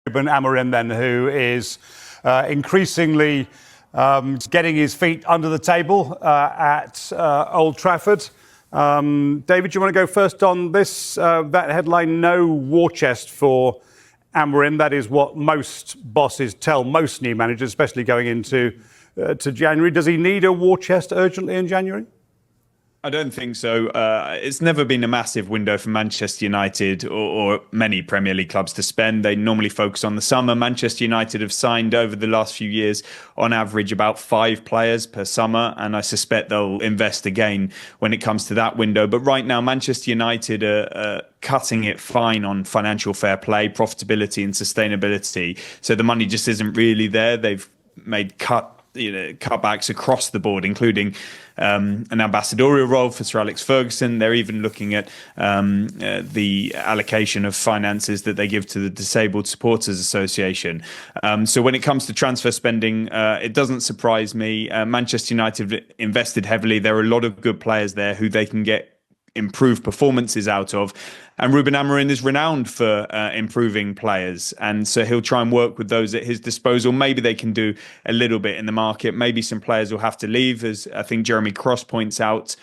Ruben Amorim then, who is increasingly getting his feet under the table at Old Trafford. David, do you want to go first on this? That headline, no war chest for Amorim. That is what most bosses tell most new managers, especially going into to January. Does he need a war chest urgently in January? I don't think so. It's never been a massive window for Manchester United or many Premier League clubs to spend. They normally focus on the summer. Manchester United have signed over the last few years, on average, about 5 players per summer. And I suspect they'll invest again when it comes to that window. But right now, Manchester United are cutting it fine on financial fair play, profitability and sustainability. So the money just isn't really there. They've made cutbacks across the board, including an ambassadorial role for Sir Alex Ferguson. They're even looking at the allocation of finances that they give to the Disabled Supporters Association. So when it comes to transfer spending, it doesn't surprise me. Manchester United invested heavily. There are a lot of good players there who they can get improved performances out of. And Ruben Amorim is renowned for improving players. And so he'll try and work with those at his disposal. Maybe they can do a little bit in the market. Maybe some players will have to leave, as I think Jeremy Cross points out.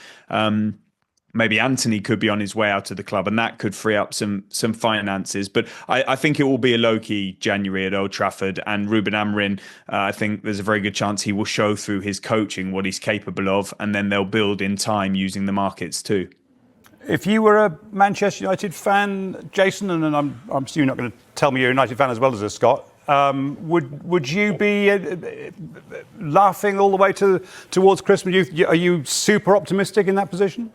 Maybe Anthony could be on his way out of the club, and that could free up some finances. But I think it will be a low-key January at Old Trafford. And Ruben Amorim, I think there's a very good chance he will show through his coaching what he's capable of, and then they'll build in time using the markets too. If you were a Manchester United fan, Jason, and I'm assuming you're not going to tell me you're a United fan as well as a Scot, would you be laughing all the way towards Christmas? Are you super optimistic in that position?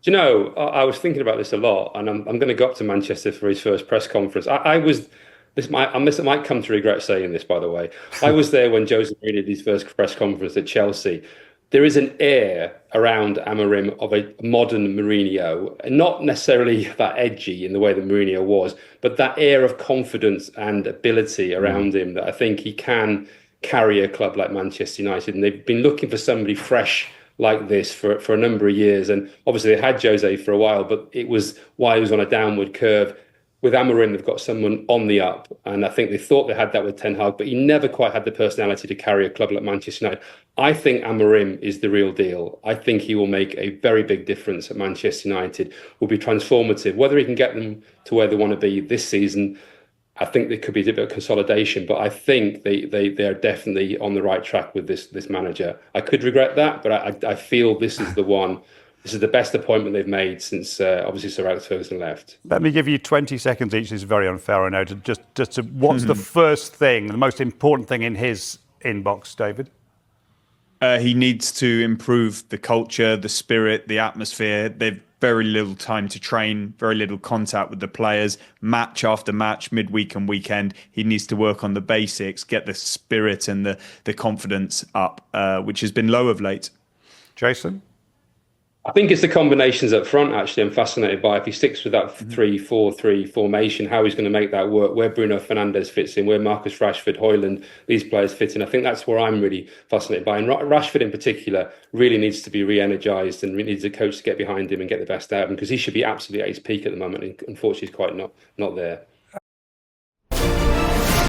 Do you know, I was thinking about this a lot, and I'm going to go up to Manchester for his first press conference. I might come to regret saying this, by the way. I was there when Jose Mourinho did his first press conference at Chelsea. There is an air around Amorim of a modern Mourinho, not necessarily that edgy in the way that Mourinho was, but that air of confidence and ability around him that I think he can carry a club like Manchester United. And they've been looking for somebody fresh like this for a number of years. And obviously they had Jose for a while, but it was while he was on a downward curve. With Amorim, they've got someone on the up, and I think they thought they had that with Ten Hag, but he never quite had the personality to carry a club like Manchester United. I think Amorim is the real deal. I think he will make a very big difference at Manchester United, will be transformative. Whether he can get them to where they want to be this season, I think there could be a bit of consolidation, but I think they are definitely on the right track with this manager. I could regret that, but I feel this is the one. This is the best appointment they've made since obviously Sir Alex Ferguson left. Let me give you 20 seconds each. This is very unfair, I know. What's the first thing, the most important thing in his inbox, David? He needs to improve the culture, the spirit, the atmosphere. They've very little time to train, very little contact with the players, match after match, midweek and weekend. He needs to work on the basics, get the spirit and the confidence up, which has been low of late. Jason? I think it's the combinations up front, actually, I'm fascinated by. If he sticks with that 3-4-3 formation, how he's going to make that work, where Bruno Fernandes fits in, where Marcus Rashford, Højlund, these players fit in. I think that's where I'm really fascinated by. And Rashford in particular really needs to be re-energised and needs a coach to get behind him and get the best out of him, because he should be absolutely at his peak at the moment. And unfortunately, he's quite not there.